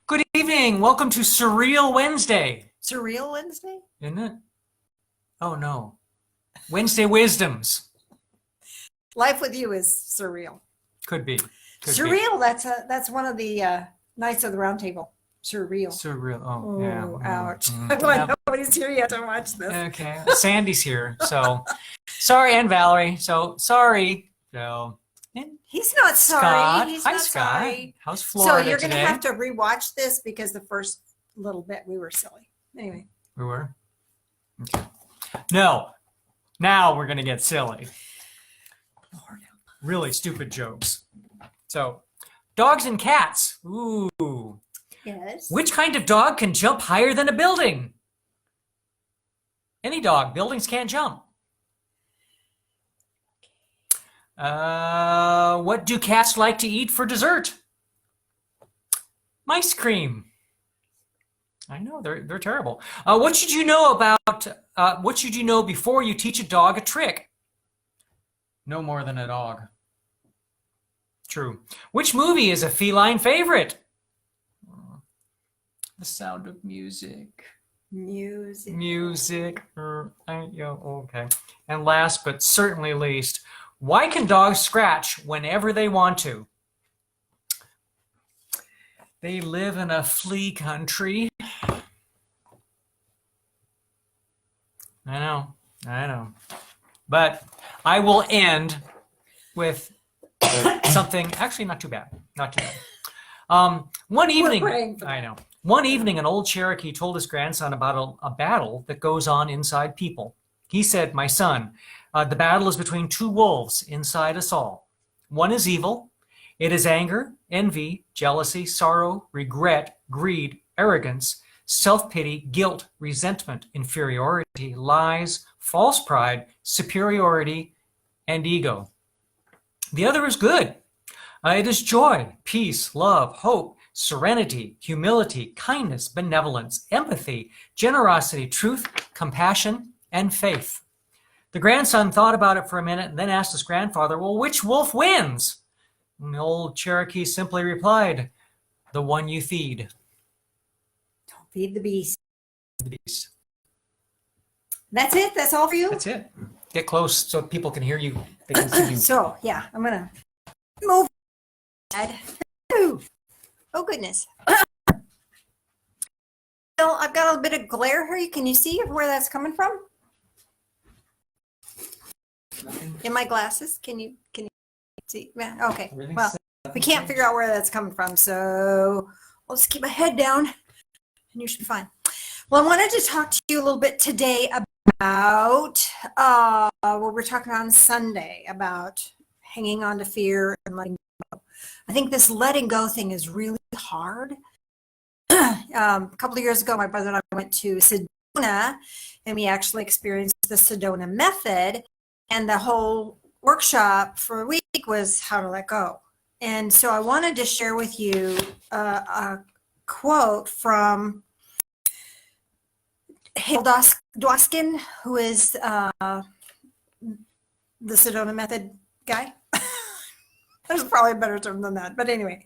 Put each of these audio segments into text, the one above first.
Good evening. Welcome to Surreal Wednesday. Surreal Wednesday? Isn't it? Oh, no. Wednesday Wisdoms. Life with you is surreal. Could be. Surreal, that's one of the Knights of the Round Table. Surreal. Surreal. Oh, Yeah. ouch. Yeah. Nobody's here yet to watch this. Okay. Sandy's here. So, sorry, and Valerie. So, sorry. So, He's not sorry. Scott. He's Hi, not Scott. sorry. How's Florida So you're going to today? have to rewatch this because the first little bit we were silly. Anyway. We were? Okay. No. Now we're going to get silly. Lord. Really stupid jokes. So, dogs and cats. Ooh. Yes. Which kind of dog can jump higher than a building? Any dog. Buildings can't jump. What do cats like to eat for dessert? Mice cream. I know, they're terrible. What should you know before you teach a dog a trick? No more than a dog. True. Which movie is a feline favorite? The Sound of Music. Music. Okay. And last but certainly least, why can dogs scratch whenever they want to? They live in a flea country. I know. But I will end with something actually not too bad. One evening, I know. One evening, an old Cherokee told his grandson about a battle that goes on inside people. He said, "My son, the battle is between two wolves inside us all. One is evil. It is anger, envy, jealousy, sorrow, regret, greed, arrogance, self-pity, guilt, resentment, inferiority, lies, false pride, superiority, and ego. The other is good. It is joy, peace, love, hope, serenity, humility, kindness, benevolence, empathy, generosity, truth, compassion, and faith." The grandson thought about it for a minute and then asked his grandfather, "Well, which wolf wins?" And the old Cherokee simply replied, "The one you feed." Don't feed the beast. The beast. That's it? That's all for you? That's it. Get close so people can hear you. They can see you. So, yeah, I'm going to move. Oh, goodness. I've got a bit of glare here. Can you see where that's coming from? In my glasses? Can you see? Yeah, okay. Well, we can't figure out where that's coming from, so I'll just keep my head down and you should be fine. Well, I wanted to talk to you a little bit today about what we're talking about on Sunday, about hanging on to fear and letting go. I think this letting go thing is really hard. A couple of years ago, my brother and I went to Sedona, and we actually experienced the Sedona method. And the whole workshop for a week was how to let go. And so I wanted to share with you a quote from Hale Dwoskin, who is the Sedona method guy. There's probably a better term than that. But anyway.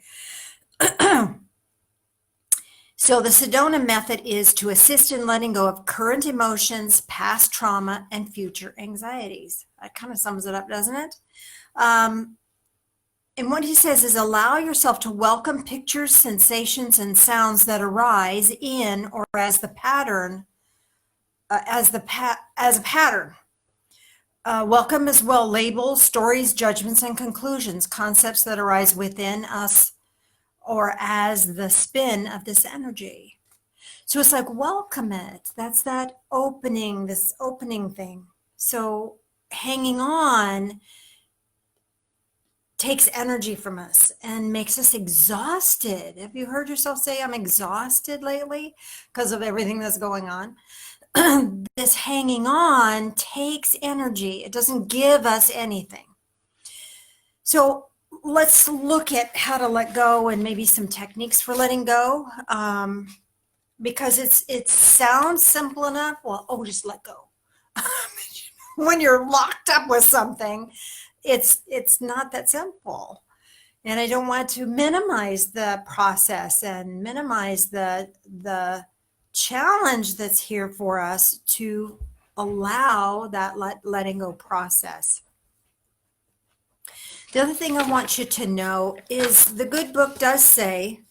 So the Sedona method is to assist in letting go of current emotions, past trauma, and future anxieties. That kind of sums it up, doesn't it? And what he says is allow yourself to welcome pictures, sensations, and sounds that arise in or as the pattern, as a pattern. Welcome as well labels, stories, judgments, and conclusions, concepts that arise within us or as the spin of this energy. So it's like, welcome it. That's that opening, this opening thing. So hanging on takes energy from us and makes us exhausted. Have you heard yourself say, "I'm exhausted lately," because of everything that's going on? This hanging on takes energy. It doesn't give us anything. So let's look at how to let go and maybe some techniques for letting go, because it sounds simple enough. Well, just let go. When you're locked up with something, it's not that simple. And I don't want to minimize the process and minimize the challenge that's here for us to allow that letting go process. The other thing I want you to know is the good book does say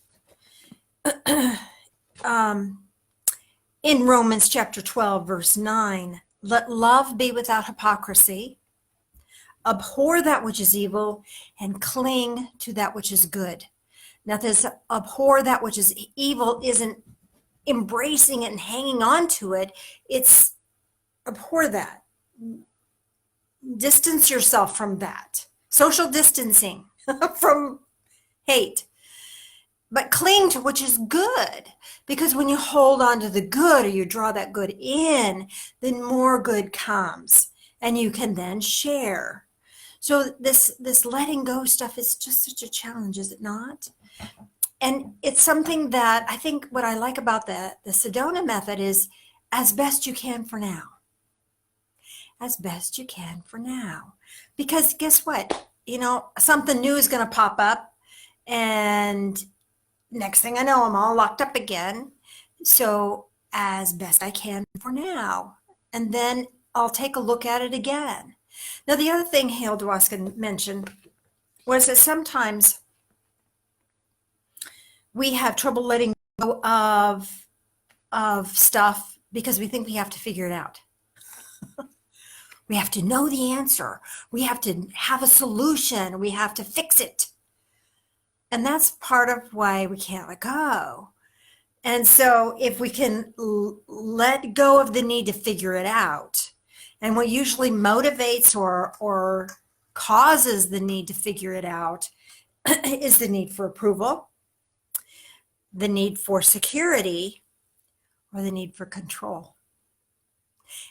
in Romans chapter 12, verse 9, let love be without hypocrisy, abhor that which is evil, and cling to that which is good. Now, this abhor that which is evil isn't embracing it and hanging on to it. It's abhor that. Distance yourself from that. Social distancing from hate. But cling to which is good, because when you hold on to the good or you draw that good in, then more good comes and you can then share. So this letting go stuff is just such a challenge, is it not? And it's something that I think what I like about the Sedona method is as best you can for now. As best you can for now. Because guess what? Something new is going to pop up, and next thing I know, I'm all locked up again. So as best I can for now. And then I'll take a look at it again. Now, the other thing Hale Dwoskin mentioned was that sometimes we have trouble letting go of stuff because we think we have to figure it out. We have to know the answer. We have to have a solution. We have to fix it. And that's part of why we can't let go. And so if we can let go of the need to figure it out, and what usually motivates or causes the need to figure it out is the need for approval, the need for security, or the need for control.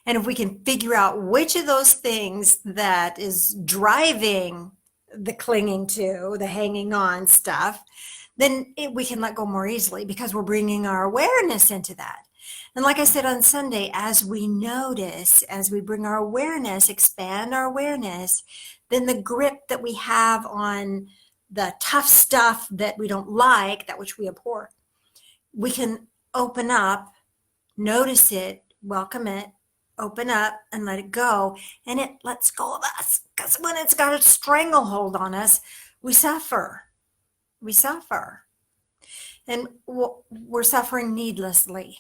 And if we can figure out which of those things that is driving the clinging to, the hanging on stuff, then we can let go more easily because we're bringing our awareness into that. And like I said on Sunday, as we notice, as we bring our awareness, expand our awareness, then the grip that we have on the tough stuff that we don't like, that which we abhor, we can open up, notice it, welcome it, open up and let it go, and it lets go of us. Because when it's got a stranglehold on us, we suffer. We suffer. And we're suffering needlessly.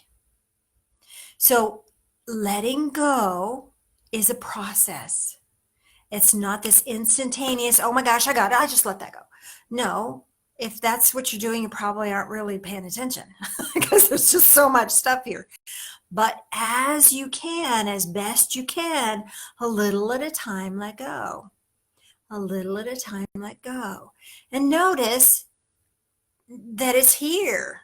So letting go is a process. It's not this instantaneous, oh my gosh, I got it, I just let that go. No, if that's what you're doing, you probably aren't really paying attention because there's just so much stuff here. But as you can, as best you can, a little at a time, let go. A little at a time, let go. And notice that it's here.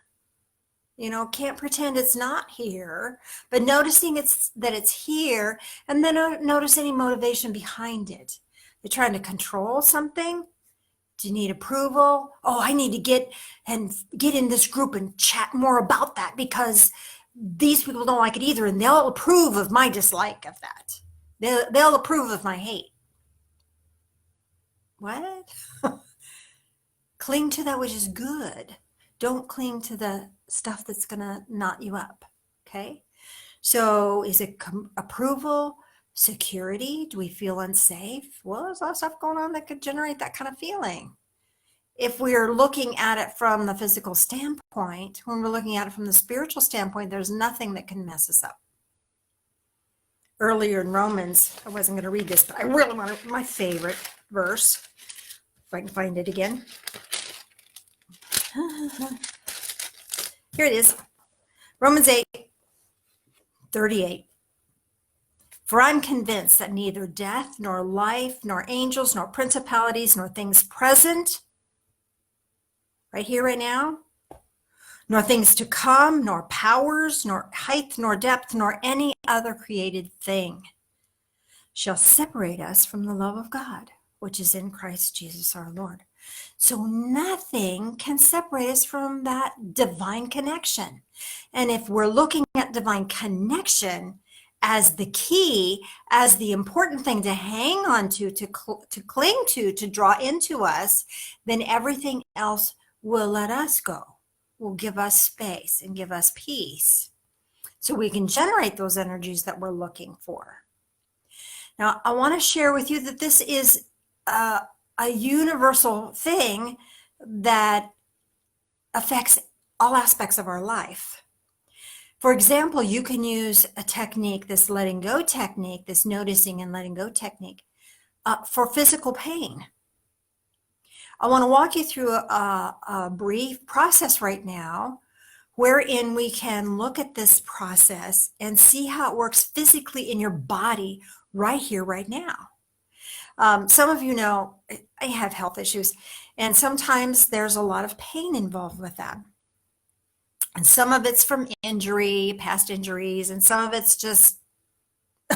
Can't pretend it's not here, but noticing that it's here, and then notice any motivation behind it. You're trying to control something. Do you need approval? Oh, I need to get in this group and chat more about that because these people don't like it either, and they'll approve of my dislike of that. They'll approve of my hate. What? Cling to that which is good. Don't cling to the stuff that's going to knot you up. Okay? So is it approval, security? Do we feel unsafe? Well, there's a lot of stuff going on that could generate that kind of feeling. If we're looking at it from the physical standpoint, when we're looking at it from the spiritual standpoint, there's nothing that can mess us up. Earlier in Romans, I wasn't going to read this, but I really want to, my favorite verse, if I can find it again. Here it is. Romans 8:38. For I'm convinced that neither death, nor life, nor angels, nor principalities, nor things present, right here, right now, nor things to come, nor powers, nor height, nor depth, nor any other created thing shall separate us from the love of God, which is in Christ Jesus our Lord. So nothing can separate us from that divine connection. And if we're looking at divine connection as the key, as the important thing to hang on to cling to draw into us, then everything else will let us go, will give us space and give us peace. So we can generate those energies that we're looking for. Now, I want to share with you that this is a universal thing that affects all aspects of our life. For example, you can use a technique, this letting go technique, this noticing and letting go technique, for physical pain. I want to walk you through a brief process right now wherein we can look at this process and see how it works physically in your body right here, right now. Some of you know I have health issues, and sometimes there's a lot of pain involved with that. And some of it's from injury, past injuries, and some of it's just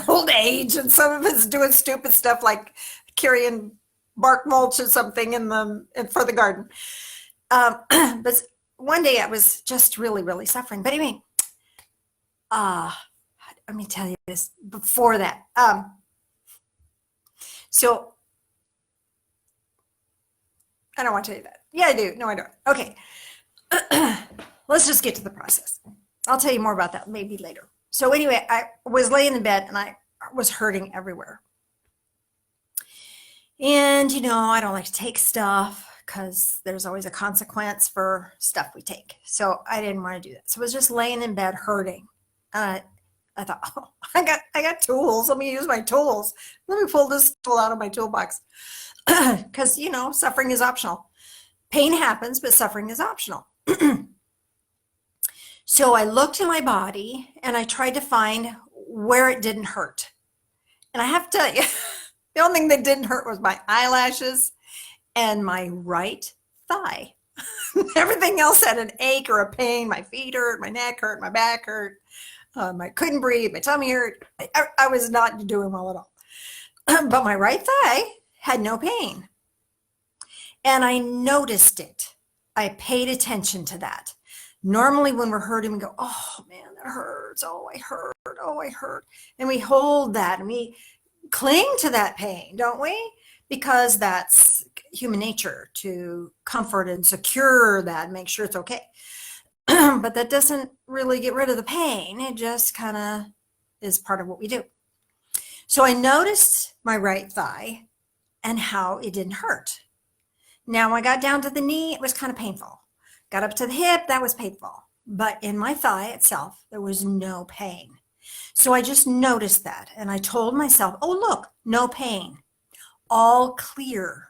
old age, and some of it's doing stupid stuff like carrying bark mulch or something for the garden. But one day I was just really, really suffering. But anyway, let me tell you this before that. So I don't want to tell you that. Yeah, I do. No, I don't. Okay. Let's just get to the process. I'll tell you more about that maybe later. So anyway, I was laying in bed and I was hurting everywhere. And, you know, I don't like to take stuff because there's always a consequence for stuff we take. So I didn't want to do that. So I was just laying in bed hurting. I thought, oh, I got tools. Let me use my tools. Let me pull this tool out of my toolbox. Because, you know, suffering is optional. Pain happens, but suffering is optional. So I looked in my body and I tried to find where it didn't hurt. And I have to tell you, the only thing that didn't hurt was my eyelashes and my right thigh. Everything else had an ache or a pain. My feet hurt, my neck hurt, my back hurt. I couldn't breathe, my tummy hurt. I was not doing well at all. But my right thigh had no pain. And I noticed it. I paid attention to that. Normally when we're hurting, we go, oh man, that hurts. Oh, I hurt. Oh, I hurt. And we hold that and we cling to that pain, don't we? Because that's human nature, to comfort and secure that and make sure it's okay. But that doesn't really get rid of the pain. It just kind of is part of what we do. So I noticed my right thigh and how it didn't hurt. Now I got down to the knee, it was kind of painful. Got up to the hip, that was painful. But in my thigh itself, there was no pain. So I just noticed that. And I told myself, oh, look, no pain. All clear,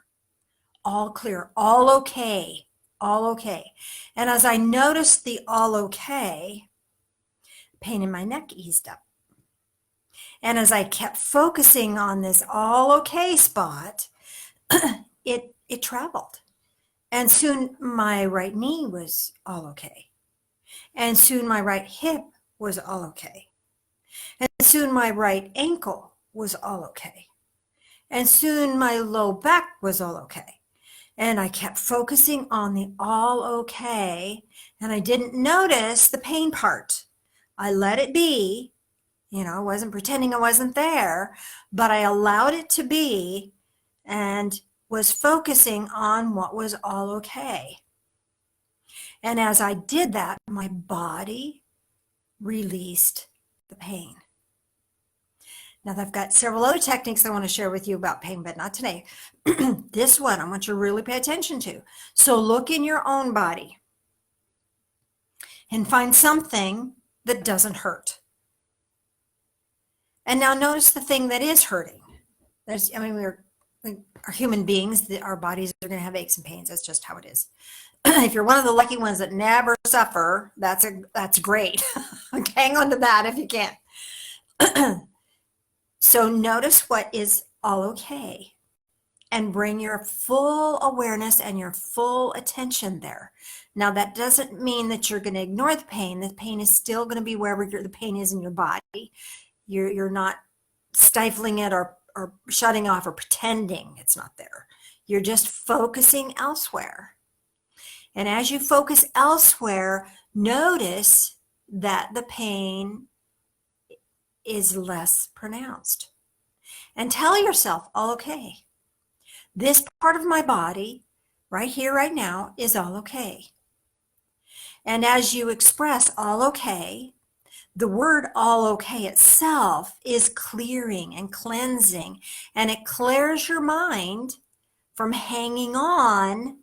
all clear, all okay, all okay. And as I noticed the all okay, pain in my neck eased up. And as I kept focusing on this all okay spot, it traveled. And soon my right knee was all okay. And soon my right hip was all okay. And soon my right ankle was all okay. And soon my low back was all okay. And I kept focusing on the all okay. And I didn't notice the pain part. I let it be. You know, I wasn't pretending I wasn't there, but I allowed it to be and was focusing on what was all okay. And as I did that, my body released the pain. Now, I've got several other techniques I want to share with you about pain, but not today. This one I want you to really pay attention to. So look in your own body and find something that doesn't hurt. And now notice the thing that is hurting. We are human beings. Our bodies are going to have aches and pains. That's just how it is. If you're one of the lucky ones that never suffer, that's great. Hang on to that if you can. So notice what is all okay and bring your full awareness and your full attention there. Now, that doesn't mean that you're going to ignore the pain. The pain is still going to be wherever the pain is in your body. You're not stifling it or shutting off or pretending it's not there. You're just focusing elsewhere. And as you focus elsewhere, notice that the pain is less pronounced. And tell yourself, all okay. This part of my body, right here, right now, is all okay. And as you express all okay, the word all okay itself is clearing and cleansing, and it clears your mind from hanging on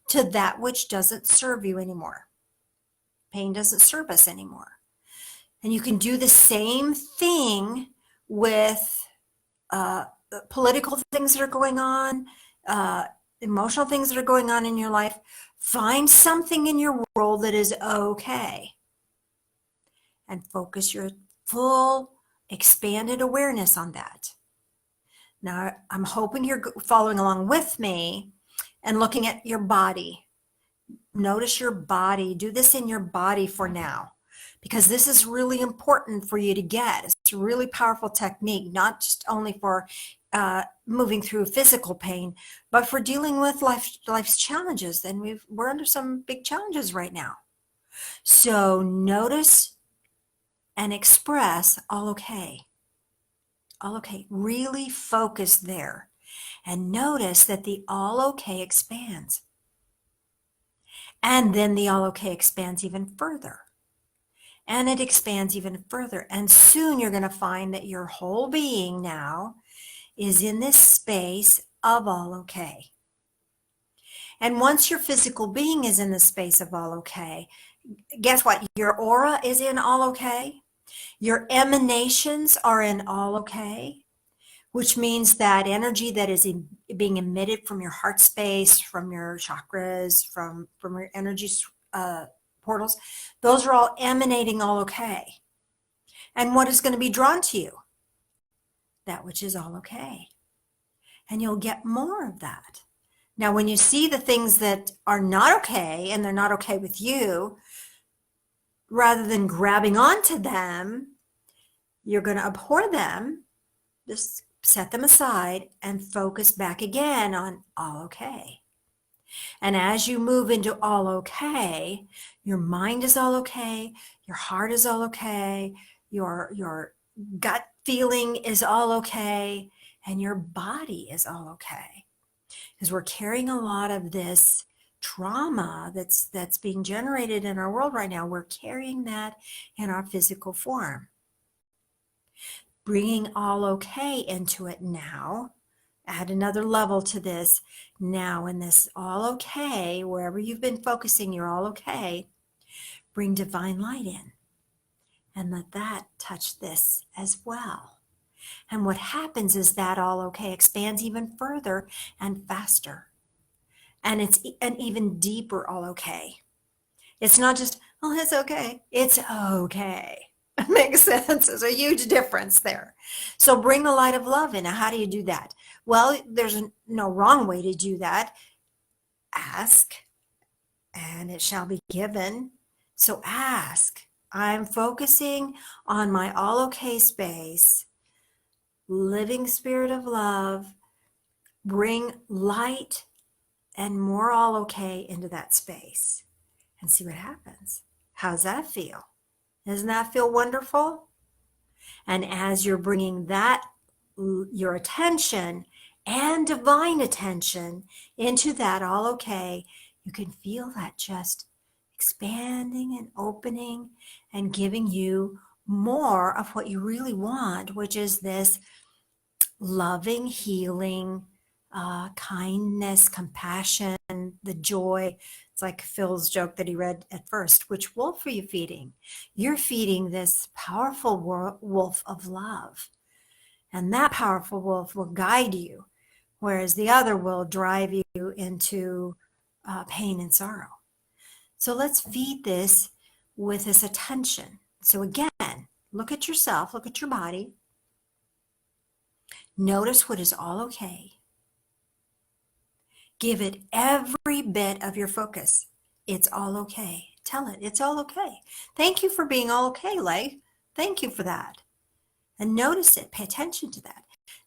to that which doesn't serve you anymore. Pain doesn't serve us anymore. And you can do the same thing with political things that are going on, emotional things that are going on in your life. Find something in your world that is okay and focus your full expanded awareness on that. Now, I'm hoping you're following along with me and looking at your body. Notice your body. Do this in your body for now, because this is really important for you to get. It's a really powerful technique, not just only for moving through physical pain, but for dealing with life's challenges. And we're under some big challenges right now. So notice and express all okay. All okay. Really focus there. And notice that the all okay expands. And then the all okay expands even further. And it expands even further. And soon you're going to find that your whole being now is in this space of all okay. And once your physical being is in the space of all okay, guess what? Your aura is in all okay. Your emanations are in all okay, which means that energy that is being emitted from your heart space, from your chakras, from your energy portals, those are all emanating all okay. And what is going to be drawn to you? That which is all okay. And you'll get more of that. Now, when you see the things that are not okay and they're not okay with you, rather than grabbing onto them, you're going to abhor them, just set them aside and focus back again on all okay. And as you move into all okay, your mind is all okay, your heart is all okay, your gut feeling is all okay, and your body is all okay. Because we're carrying a lot of this trauma that's being generated in our world right now. We're carrying that in our physical form. Bringing all okay into it now. Add another level to this. Now in this all okay, wherever you've been focusing, you're all okay. Bring divine light in and let that touch this as well. And what happens is that all okay expands even further and faster. And it's an even deeper all okay. It's not just, oh, it's okay. It's okay. Makes sense. There's a huge difference there. So bring the light of love in. Now, how do you do that? Well, there's no wrong way to do that. Ask, and it shall be given. So ask. I'm focusing on my all okay space. Living spirit of love. Bring light and more all okay into that space and see what happens. How's that feel? Doesn't that feel wonderful? And as you're bringing that, your attention and divine attention into that all okay, you can feel that just expanding and opening and giving you more of what you really want, which is this loving, healing, kindness, compassion, the joy. It's like Phil's joke that he read at first. Which wolf are you feeding? You're feeding this powerful wolf of love. And that powerful wolf will guide you, whereas the other will drive you into pain and sorrow. So let's feed this with this attention. So again, look at yourself, look at your body. Notice what is all okay. Give it every bit of your focus. It's all okay. Tell it, it's all okay. Thank you for being all okay, life. Thank you for that. And notice it, pay attention to that.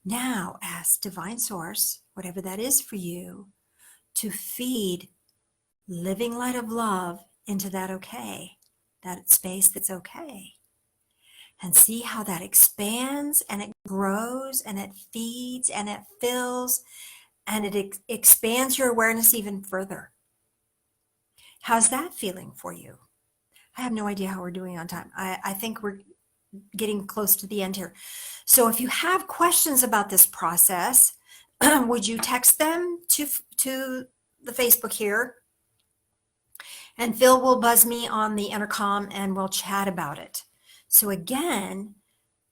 Now ask Divine Source, whatever that is for you, to feed living light of love into that okay, that space that's okay. And see how that expands and it grows and it feeds and it fills and it expands your awareness even further. How's that feeling for you? I have no idea how we're doing on time. I think we're getting close to the end here. So if you have questions about this process, would you text them to the Facebook here? And Phil will buzz me on the intercom and we'll chat about it. So again,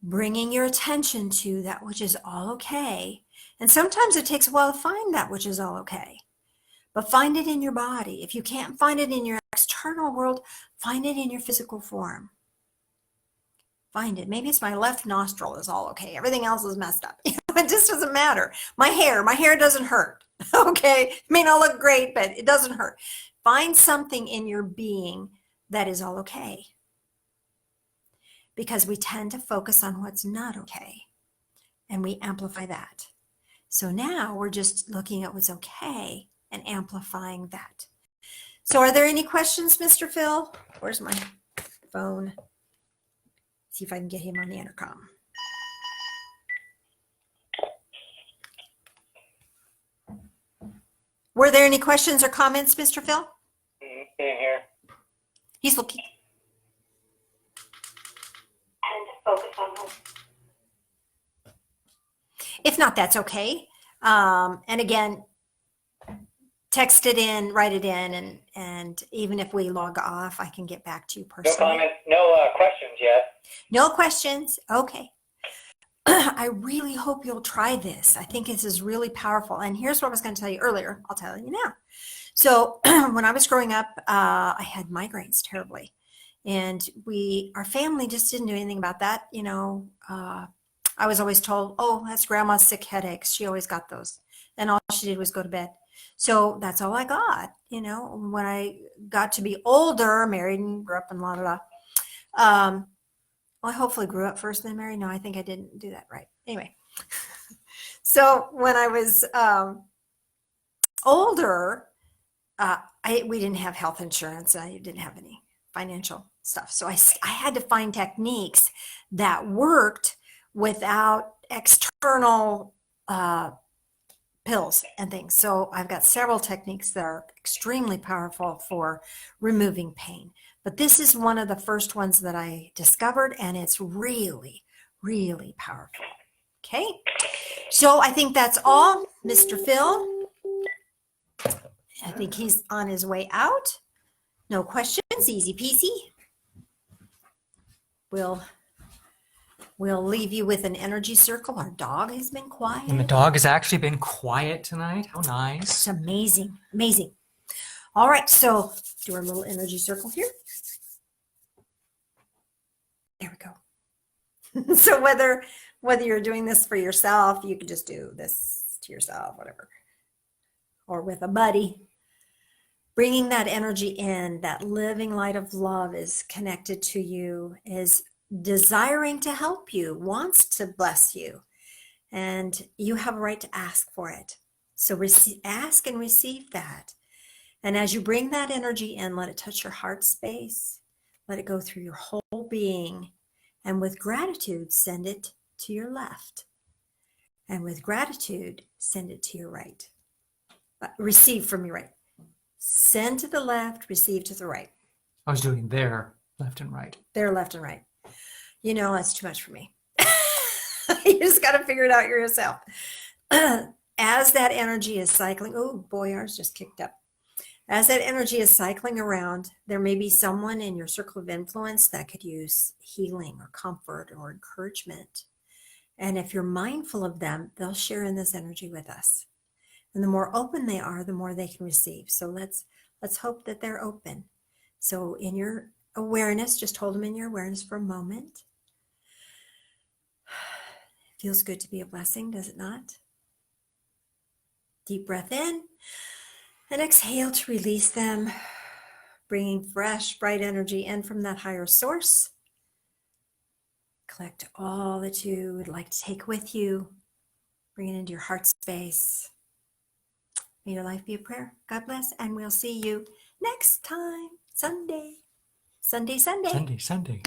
bringing your attention to that which is all okay. And sometimes it takes a while to find that which is all okay. But find it in your body. If you can't find it in your external world, find it in your physical form. Find it. Maybe it's my left nostril is all okay. Everything else is messed up. It just doesn't matter. My hair doesn't hurt. Okay. It may not look great, but it doesn't hurt. Find something in your being that is all okay. Because we tend to focus on what's not okay. And we amplify that. So now we're just looking at what's okay and amplifying that. So are there any questions, Mr. Phil? Where's my phone? See if I can get him on the intercom. Were there any questions or comments, Mr. Phil? Here. He's looking. And focus on home. If not, that's okay. And again, text it in, write it in, and even if we log off, I can get back to you personally. No comments, no questions yet. No questions. Okay. I really hope you'll try this. I think this is really powerful. And here's what I was going to tell you earlier. I'll tell you now. So when I was growing up, I had migraines terribly. And our family just didn't do anything about that. You know, I was always told, oh, that's grandma's sick headaches. She always got those. And all she did was go to bed. So that's all I got. You know, when I got to be older, married and grew up and la la la. Well, I hopefully grew up first, then married. No, I think I didn't do that right. Anyway, so when I was older, we didn't have health insurance. I didn't have any financial stuff. So I had to find techniques that worked without external pills and things. So I've got several techniques that are extremely powerful for removing pain. But this is one of the first ones that I discovered, and it's really, really powerful. Okay, so I think that's all, Mr. Phil. I think he's on his way out. No questions, easy peasy. We'll leave you with an energy circle. Our dog has been quiet. And the dog has actually been quiet tonight. How nice. It's amazing, amazing. All right, so do our little energy circle here. There we go. So whether you're doing this for yourself, you can just do this to yourself, whatever, or with a buddy. Bringing that energy in, that living light of love is connected to you, is desiring to help you, wants to bless you, and you have a right to ask for it. So ask and receive that. And as you bring that energy in, let it touch your heart space. Let it go through your whole being. And with gratitude, send it to your left. And with gratitude, send it to your right. Receive from your right. Send to the left, receive to the right. I was doing there, left and right. There, left and right. You know, that's too much for me. You just got to figure it out yourself. As that energy is cycling, oh boy, ours just kicked up. As that energy is cycling around, there may be someone in your circle of influence that could use healing or comfort or encouragement. And if you're mindful of them, they'll share in this energy with us. And the more open they are, the more they can receive. So let's hope that they're open. So in your awareness, just hold them in your awareness for a moment. It feels good to be a blessing, does it not? Deep breath in. And exhale to release them, bringing fresh, bright energy in from that higher source. Collect all that you would like to take with you. Bring it into your heart space. May your life be a prayer. God bless, and we'll see you next time, Sunday. Sunday. Sunday.